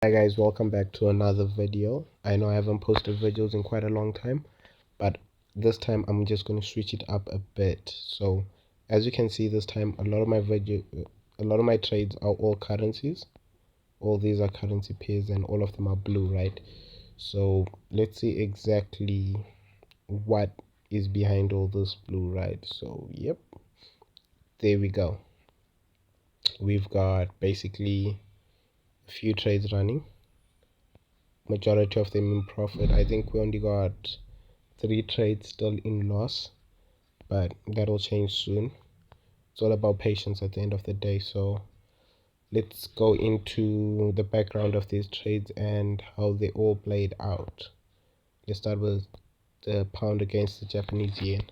Hi guys, welcome back to another video. I know I haven't posted videos in quite a long time, but this time I'm just going to switch it up a bit. So as you can see, this time a lot of my trades are all currencies. All these are currency pairs and all of them are blue, right? So let's see exactly what is behind all this blue, right? So yep, there we go. We've got basically a few trades running, majority of them in profit. I think we only got 3 trades still in loss, but that'll change soon. It's all about patience at the end of the day. So let's go into the background of these trades and how they all played out. Let's start with the pound against the Japanese yen.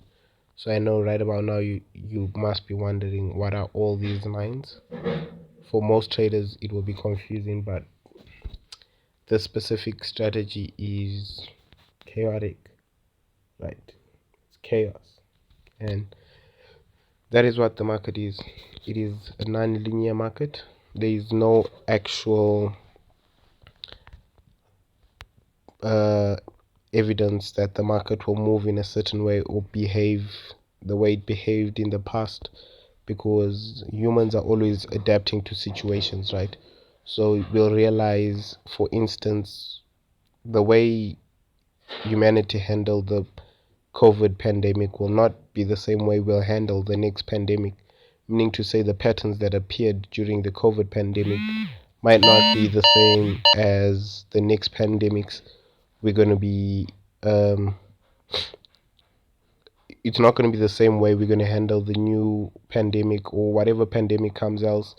So I know right about now you must be wondering, what are all these lines? For most traders it will be confusing, but this specific strategy is chaotic, right? It's chaos, and that is what the market is. It is a non-linear market. There is no actual evidence that the market will move in a certain way or behave the way it behaved in the past, because humans are always adapting to situations, right? So we'll realize, for instance, the way humanity handled the COVID pandemic will not be the same way we'll handle the next pandemic. Meaning to say, the patterns that appeared during the COVID pandemic might not be the same as the next pandemics. We're going to be, it's not going to be the same way we're going to handle the new pandemic or whatever pandemic comes else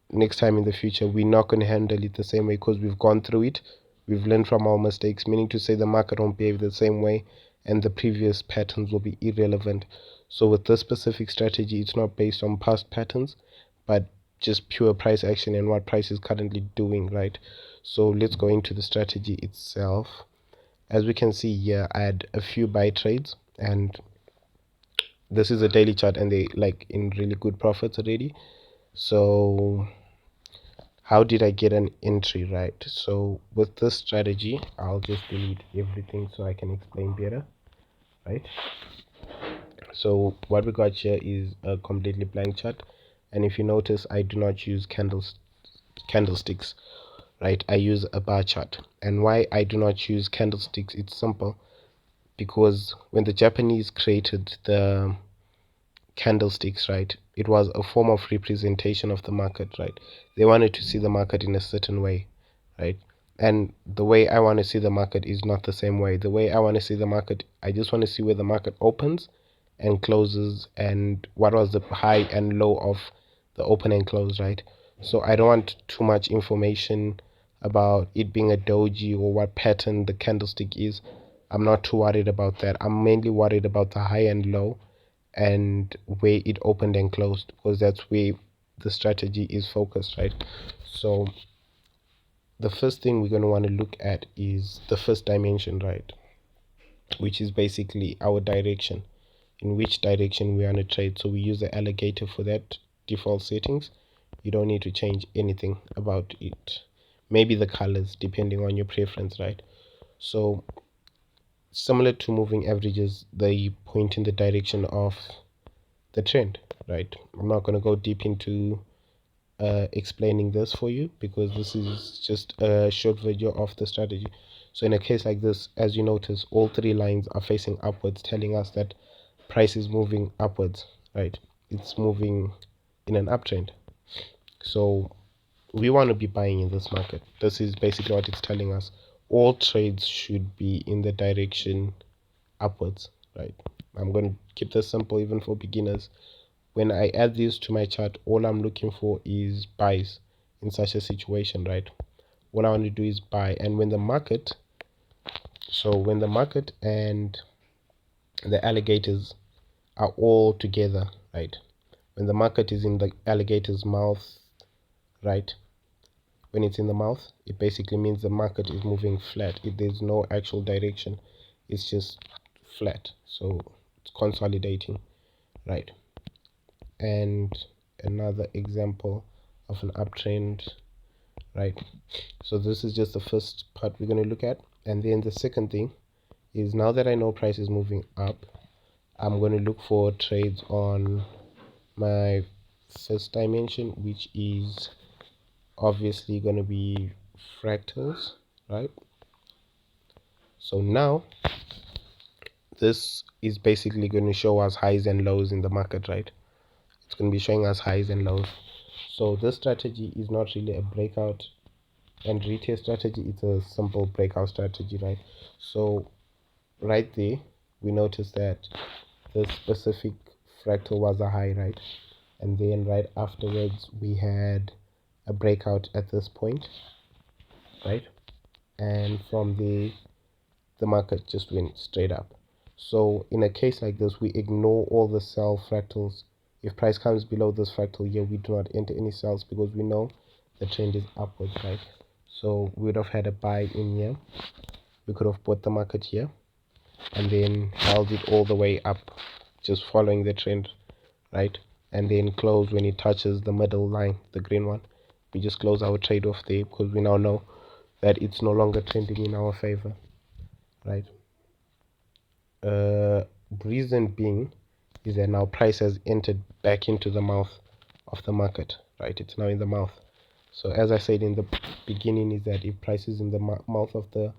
next time in the future. We're not going to handle it the same way because we've gone through it. We've learned from our mistakes, meaning to say the market won't behave the same way and the previous patterns will be irrelevant. So with this specific strategy, it's not based on past patterns, but just pure price action and what price is currently doing, right? So let's go into the strategy itself. As we can see here, I had a few buy trades, and this is a daily chart, and they like in really good profits already. So how did I get an entry, right? So with this strategy, I'll just delete everything so I can explain better, right? So what we got here is a completely blank chart, and if you notice, I do not use candlesticks, right? I use a bar chart. And why I do not use candlesticks, it's simple. Because when the Japanese created the candlesticks, right, it was a form of representation of the market, right? They wanted to see the market in a certain way, right? And the way I want to see the market is not the same way. The way I want to see the market, I just want to see where the market opens and closes, and what was the high and low of the open and close, right? So I don't want too much information about it being a doji or what pattern the candlestick is. I'm not too worried about that. I'm mainly worried about the high and low and where it opened and closed, because that's where the strategy is focused, right? So the first thing we're going to want to look at is the first dimension, right, which is basically our direction, in which direction we want to trade. So we use the alligator for that default settings. You don't need to change anything about it, maybe the colors depending on your preference, right? So similar to moving averages, they point in the direction of the trend, right? I'm not going to go deep into explaining this for you, because this is just a short video of the strategy. So in a case like this, as you notice, all 3 lines are facing upwards, telling us that price is moving upwards, right? It's moving in an uptrend. So we want to be buying in this market. This is basically what it's telling us. All trades should be in the direction upwards, right? I'm going to keep this simple even for beginners. When I add these to my chart, all I'm looking for is buys in such a situation, right? What I want to do is buy. And when the market and the alligators are all together, right? When the market is in the alligator's mouth, right? When it's in the mouth, it basically means the market is moving flat. There's no actual direction. It's just flat. So it's consolidating, right? And another example of an uptrend right? So this is just the first part we're going to look at. And then the second thing is, now that I know price is moving up, I'm going to look for trades on my first dimension, which is obviously going to be fractals, right? So now this is basically going to show us highs and lows in the market, right? It's going to be showing us highs and lows. So this strategy is not really a breakout and retest strategy, it's a simple breakout strategy, right? So right there we notice that this specific fractal was a high, right? And then right afterwards we had a breakout at this point, right? And from there the market just went straight up. So in a case like this, we ignore all the sell fractals. If price comes below this fractal here, we do not enter any sells because we know the trend is upwards, right? So we would have had a buy in here. We could have bought the market here and then held it all the way up, just following the trend, right? And then close when it touches the middle line, the green one. We just close our trade off there because we now know that it's no longer trending in our favor, right? uh Reason being is that now price has entered back into the mouth of the market, right? It's now in the mouth. So as I said in the beginning, is that if price is in the mouth of the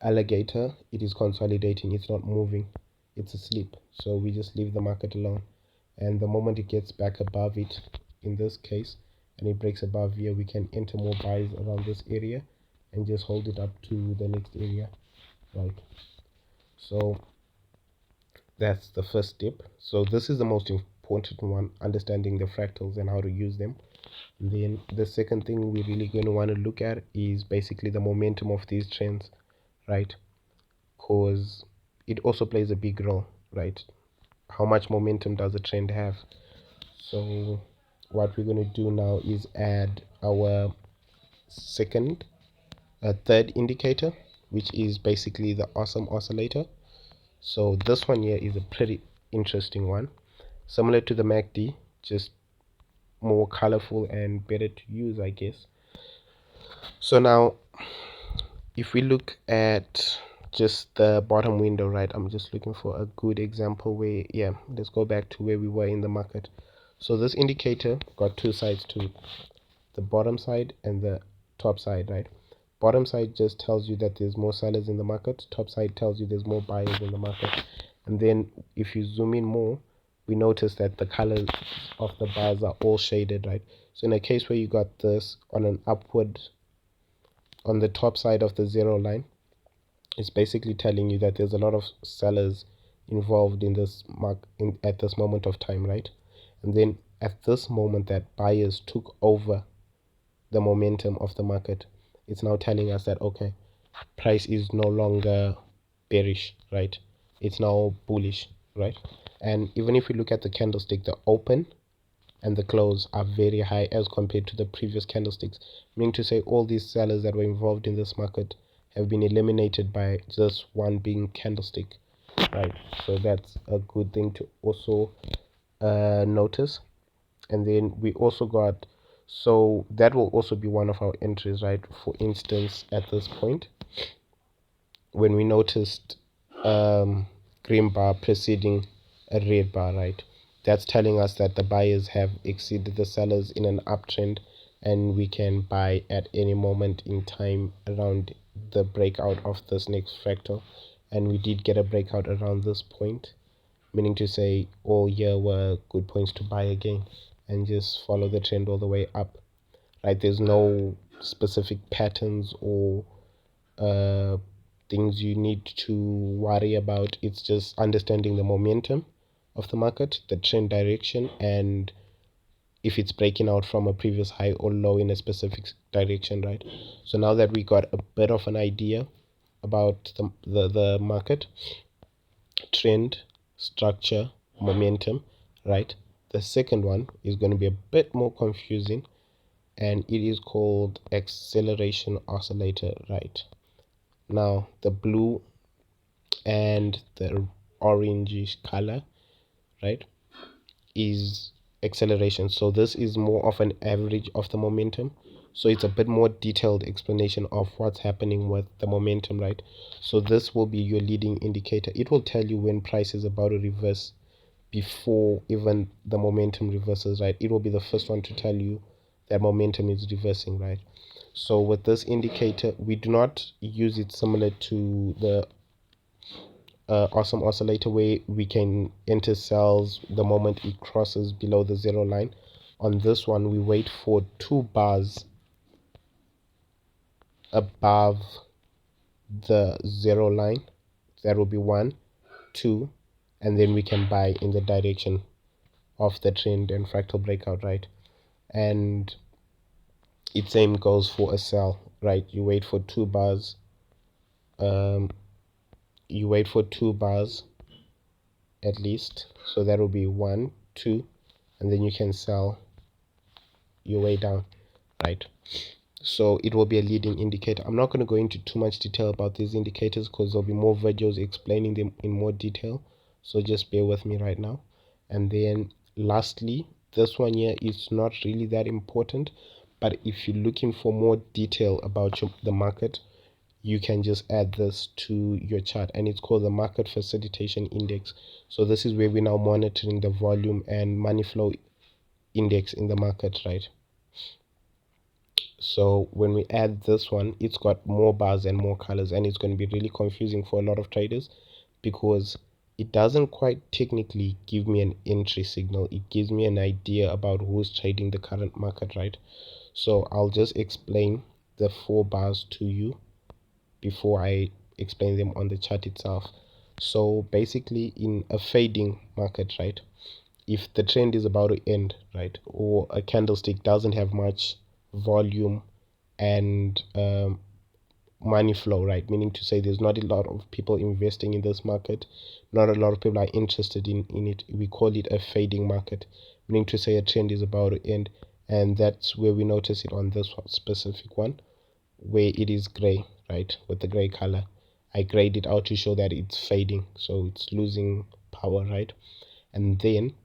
alligator, it is consolidating, it's not moving, it's asleep. So we just leave the market alone, and the moment it gets back above it, in this case, and it breaks above here, we can enter more buys around this area and just hold it up to the next area, right? So that's the first step. So this is the most important one, understanding the fractals and how to use them. And then the second thing we're really going to want to look at is basically the momentum of these trends, right? Because it also plays a big role, right? How much momentum does a trend have? So what we're going to do now is add our third indicator, which is basically the awesome oscillator. So this one here is a pretty interesting one, similar to the MACD, just more colorful and better to use, I guess. So now if we look at just the bottom window, right, I'm just looking for a good example where, yeah, let's go back to where we were in the market. So this indicator got two sides to it, the bottom side and the top side, right? Bottom side just tells you that there's more sellers in the market, top side tells you there's more buyers in the market. And then if you zoom in more, we notice that the colors of the bars are all shaded, right? So in a case where you got this on an upward, on the top side of the zero line, it's basically telling you that there's a lot of sellers involved in this at this moment of time, right? And then at this moment that buyers took over the momentum of the market, it's now telling us that, okay, price is no longer bearish, right? It's now bullish, right? And even if we look at the candlestick, the open and the close are very high as compared to the previous candlesticks, meaning to say all these sellers that were involved in this market have been eliminated by just one being candlestick, right? So that's a good thing to also notice. And then we also got, so that will also be one of our entries, right? For instance, at this point when we noticed green bar preceding a red bar, right, that's telling us that the buyers have exceeded the sellers in an uptrend, and we can buy at any moment in time around the breakout of this next fractal. And we did get a breakout around this point, meaning to say all year were good points to buy again and just follow the trend all the way up, right? There's no specific patterns or uh, things you need to worry about. It's just understanding the momentum of the market, the trend direction, and if it's breaking out from a previous high or low in a specific direction, right? So now that we got a bit of an idea about the market, trend, structure, momentum, right? The second one is going to be a bit more confusing, and it is called acceleration oscillator, right? Now the blue and the orangish color, right, is acceleration. So this is more of an average of the momentum. So it's a bit more detailed explanation of what's happening with the momentum, right? So this will be your leading indicator. It will tell you when price is about to reverse before even the momentum reverses, right? It will be the first one to tell you that momentum is reversing, right? So with this indicator, we do not use it similar to the awesome oscillator where we can enter cells the moment it crosses below the zero line. On this one, we wait for 2 bars above the zero line. That will be 1, 2, and then we can buy in the direction of the trend and fractal breakout, right? And it same goes for a sell, right? You wait for 2 bars, um you wait for 2 bars at least, so that will be 1, 2, and then you can sell your way down, right? So it will be a leading indicator. I'm not going to go into too much detail about these indicators because there'll be more videos explaining them in more detail, so just bear with me right now. And then lastly, this one here is not really that important, but if you're looking for more detail about the market, you can just add this to your chart, and it's called the market facilitation index. So this is where we're now monitoring the volume and money flow index in the market, right? So when we add this one, it's got more bars and more colors, and it's going to be really confusing for a lot of traders because it doesn't quite technically give me an entry signal. It gives me an idea about who's trading the current market, right? So I'll just explain the 4 bars to you before I explain them on the chart itself. So basically, in a fading market, right, if the trend is about to end, right, or a candlestick doesn't have much volume and money flow, right, meaning to say there's not a lot of people investing in this market, not a lot of people are interested in it, we call it a fading market, meaning to say a trend is about to end. And that's where we notice it on this specific one, where it is gray, right, with the gray color. I grayed it out to show that it's fading, so it's losing power, right? And then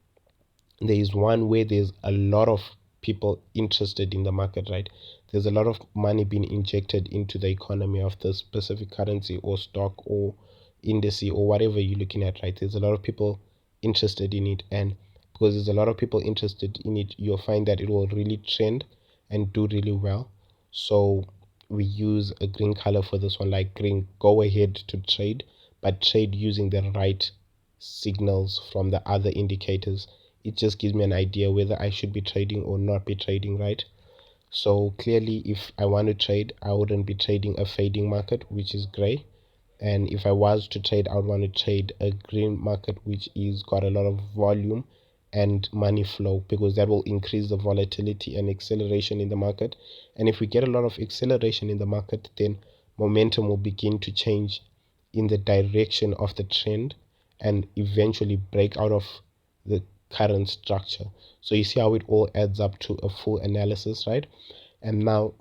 there is one where there's a lot of people interested in the market, right? There's a lot of money being injected into the economy of the specific currency or stock or indice or whatever you're looking at, right? There's a lot of people interested in it, and because there's a lot of people interested in it, you'll find that it will really trend and do really well. So we use a green color for this one, like green, go ahead to trade, but trade using the right signals from the other indicators. It just gives me an idea whether I should be trading or not be trading, right? So clearly, if I want to trade, I wouldn't be trading a fading market, which is gray. And if I was to trade, I would want to trade a green market, which is got a lot of volume and money flow, because that will increase the volatility and acceleration in the market. And if we get a lot of acceleration in the market, then momentum will begin to change in the direction of the trend and eventually break out of the current structure. So you see how it all adds up to a full analysis, right? And now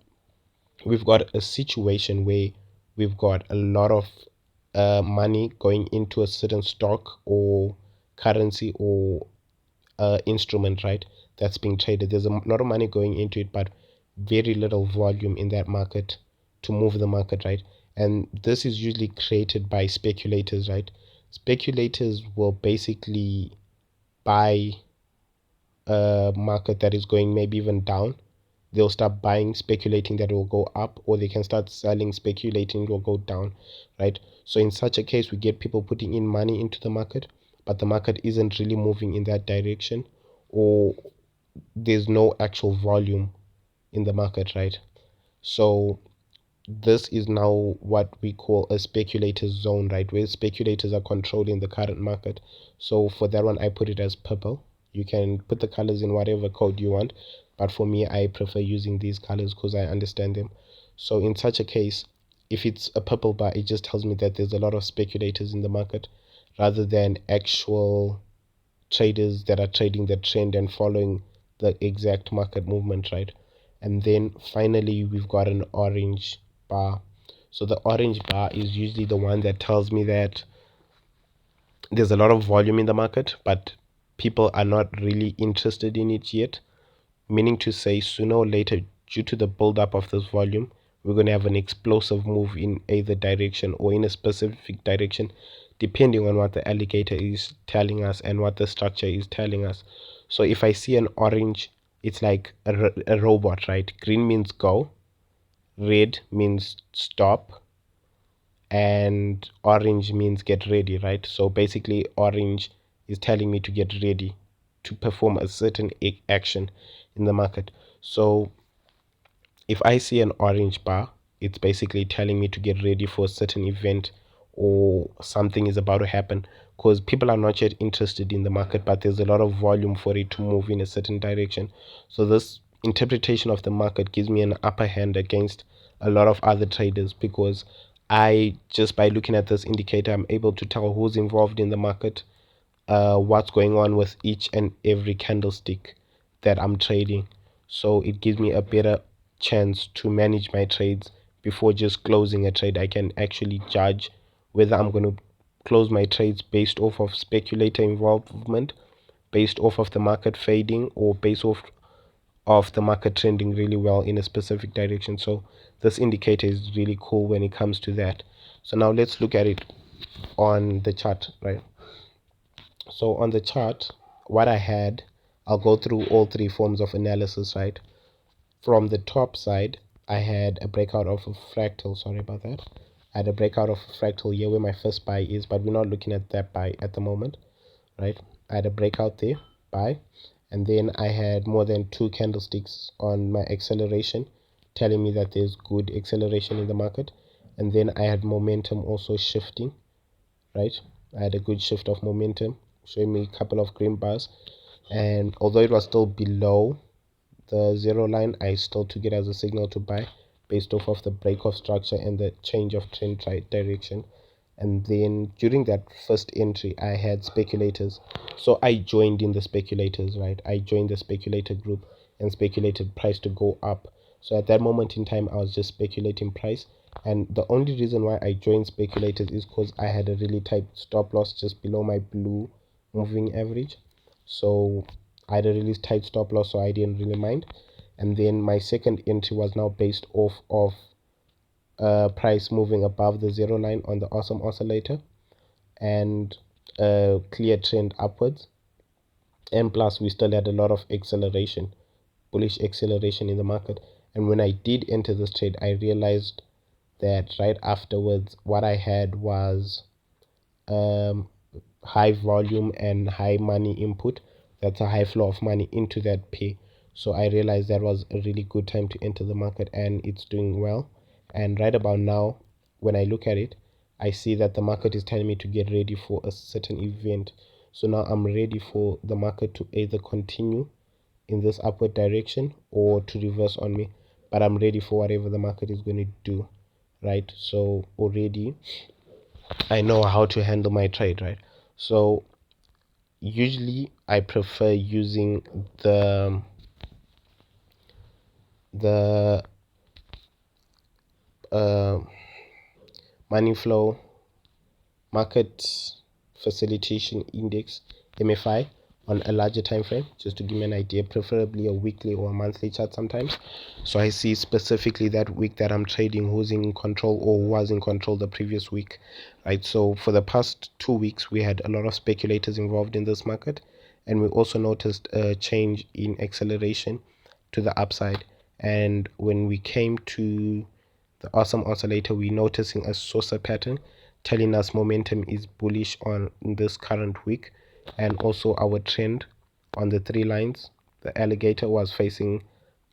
we've got a situation where we've got a lot of money going into a certain stock or currency or instrument, right, that's being traded. There's a lot of money going into it, but very little volume in that market to move the market, right? And this is usually created by speculators, right? Speculators will basically buy a market that is going maybe even down. They'll start buying speculating that it will go up, or they can start selling speculating it will go down, right? So in such a case, we get people putting in money into the market, but the market isn't really moving in that direction, or there's no actual volume in the market, right? So this is now what we call a speculator's zone, right, where speculators are controlling the current market. So for that one, I put it as purple. You can put the colors in whatever code you want, but for me, I prefer using these colors because I understand them. So in such a case, if it's a purple bar, it just tells me that there's a lot of speculators in the market rather than actual traders that are trading the trend and following the exact market movement, right? And then finally, we've got an orange bar. So the orange bar is usually the one that tells me that there's a lot of volume in the market, but people are not really interested in it yet. Meaning to say, sooner or later, due to the buildup of this volume, we're going to have an explosive move in either direction or in a specific direction, depending on what the alligator is telling us and what the structure is telling us. So if I see an orange, it's like a robot, right? Green means go, red means stop, and orange means get ready, right? So basically orange is telling me to get ready to perform a certain action in the market. So if I see an orange bar, it's basically telling me to get ready for a certain event or something is about to happen, because people are not yet interested in the market, but there's a lot of volume for it to move in a certain direction. So this interpretation of the market gives me an upper hand against a lot of other traders, because I just by looking at this indicator, I'm able to tell who's involved in the market, what's going on with each and every candlestick that I'm trading. So it gives me a better chance to manage my trades before just closing a trade. I can actually judge whether I'm going to close my trades based off of speculator involvement, based off of the market fading, or based off of the market trending really well in a specific direction. So this indicator is really cool when it comes to that. So now let's look at it on the chart, right? So on the chart, what I had, I'll go through all three forms of analysis, right? From the top side, I had a breakout of a fractal. Sorry about that. I had a breakout of a fractal here where my first buy is, but we're not looking at that buy at the moment, right? I had a breakout there, buy, and then I had more than two candlesticks on my acceleration telling me that there's good acceleration in the market. And then I had momentum also shifting, right? I had a good shift of momentum showing me a couple of green bars, and although it was still below the zero line, I still took it as a signal to buy based off of the break of structure and the change of trend direction. And then during that first entry, I had speculators, so I joined in the speculators, right? I joined the speculator group and speculated price to go up. So at that moment in time, I was just speculating price, and the only reason why I joined speculators is because I had a really tight stop loss just below my blue moving average. So I had a really tight stop loss, so I didn't really mind. And then my second entry was now based off of price moving above the zero line on the awesome oscillator and a clear trend upwards. And plus, we still had a lot of acceleration, bullish acceleration in the market. And when I did enter this trade, I realized that right afterwards, what I had was um, high volume and high money input. That's a high flow of money into that pair. So I realized that was a really good time to enter the market, and it's doing well. And right about now, when I look at it, I see that the market is telling me to get ready for a certain event. So now I'm ready for the market to either continue in this upward direction or to reverse on me, but I'm ready for whatever the market is going to do, right? So already I know how to handle my trade, right? So usually I prefer using the uh, money flow market facilitation index, MFI, on a larger time frame, just to give me an idea, preferably a weekly or a monthly chart sometimes. So I see specifically that week that I'm trading who's in control or who was in control the previous week, right? So for the past 2 weeks, we had a lot of speculators involved in this market, and we also noticed a change in acceleration to the upside. And when we came to the awesome oscillator, we're noticing a saucer pattern telling us momentum is bullish on this current week. And also our trend on the three lines, the alligator was facing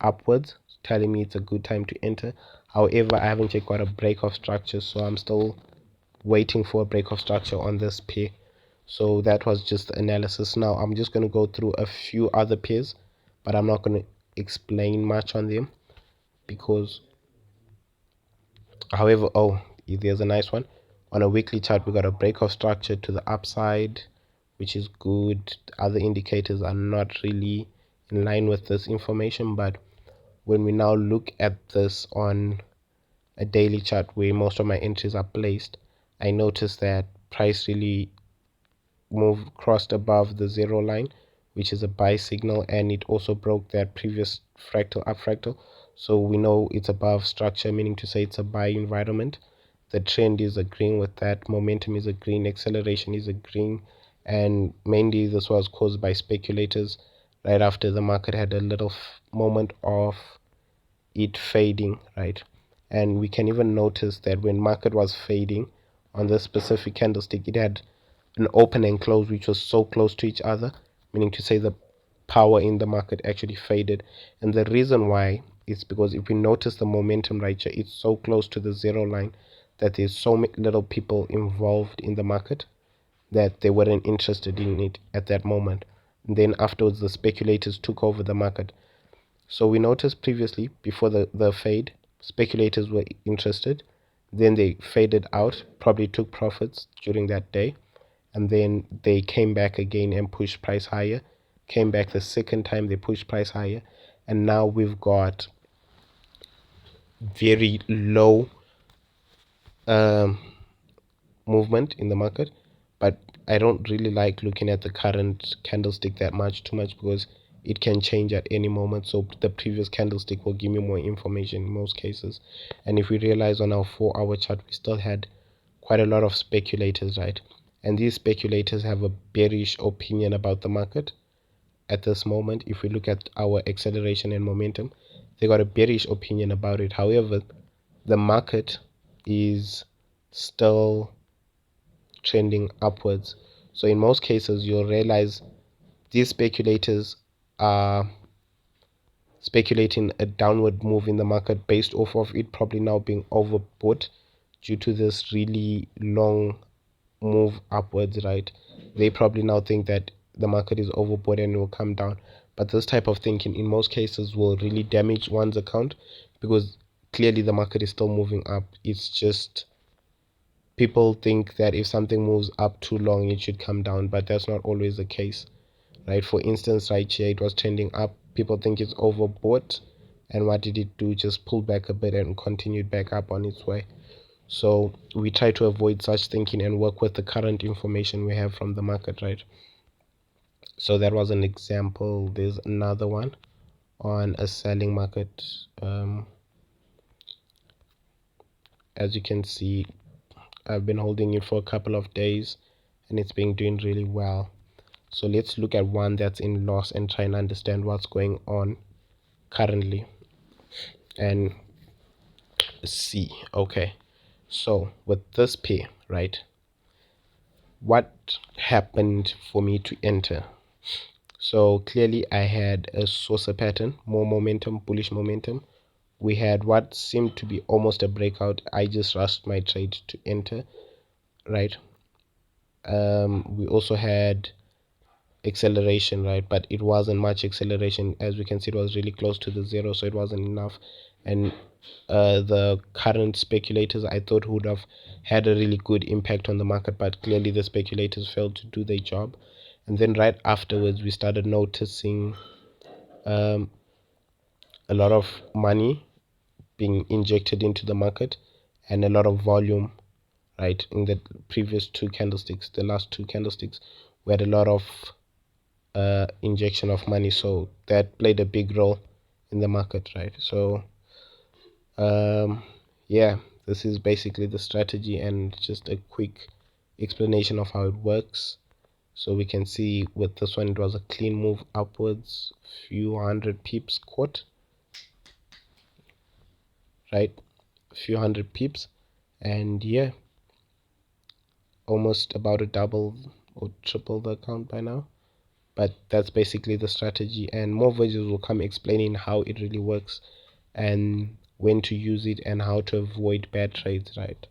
upwards, telling me it's a good time to enter. However, I haven't yet got a break of structure, so I'm still waiting for a break of structure on this pair. So that was just the analysis. Now I'm just going to go through a few other pairs, but I'm not going to explain much on them because, however, oh, there's a nice one. On a weekly chart, we got a break of structure to the upside, which is good. Other indicators are not really in line with this information, but when we now look at this on a daily chart where most of my entries are placed, I notice that price really moved, crossed above the zero line, which is a buy signal, and it also broke that previous fractal up fractal. So we know it's above structure, meaning to say it's a buy environment. The trend is agreeing with that, momentum is agreeing, acceleration is agreeing, and mainly this was caused by speculators right after the market had a little moment of it fading, right? And we can even notice that when market was fading on this specific candlestick, it had an open and close which was so close to each other, meaning to say the power in the market actually faded. And the reason why is because if we notice the momentum right here, it's so close to the zero line that there's so many little people involved in the market that they weren't interested in it at that moment. And then afterwards the speculators took over the market. So we noticed previously, before the fade, speculators were interested. Then they faded out, probably took profits during that day. And then they came back again and pushed price higher. Came back the second time, they pushed price higher. And now we've got very low um, movement in the market. But I don't really like looking at the current candlestick that much too much, because it can change at any moment. So the previous candlestick will give me more information in most cases. And if we realize on our 4-hour chart, we still had quite a lot of speculators, right? And these speculators have a bearish opinion about the market at this moment. If we look at our acceleration and momentum, they got a bearish opinion about it. However, the market is still trending upwards. So in most cases, you'll realize these speculators are speculating a downward move in the market based off of it probably now being overbought due to this really long move upwards, right? They probably now think that the market is overbought and will come down. But this type of thinking in most cases will really damage one's account, because clearly the market is still moving up. It's just people think that if something moves up too long, it should come down, but that's not always the case, right? For instance, right here, it was trending up. People think it's overbought. And what did it do? Just pulled back a bit and continued back up on its way. So we try to avoid such thinking and work with the current information we have from the market, right? So that was an example. There's another one on a selling market. As you can see, I've been holding it for a couple of days and it's been doing really well. So let's look at one that's in loss and try and understand what's going on currently and see. Okay, so with this pair, right, what happened for me to enter? So clearly I had a saucer pattern, more momentum, bullish momentum. We had what seemed to be almost a breakout. I just rushed my trade to enter, right? We also had acceleration, right? But it wasn't much acceleration. As we can see, it was really close to the zero, so it wasn't enough. And the current speculators, I thought, would have had a really good impact on the market, but clearly the speculators failed to do their job. And then right afterwards, we started noticing a lot of money being injected into the market and a lot of volume, right? In the previous two candlesticks, the last two candlesticks, we had a lot of injection of money, so that played a big role in the market, right? So yeah, this is basically the strategy and just a quick explanation of how it works. So we can see with this one, it was a clean move upwards, few hundred pips caught, right? A few hundred pips, and yeah, almost about a double or triple the account by now. But that's basically the strategy, and more videos will come explaining how it really works and when to use it and how to avoid bad trades, right?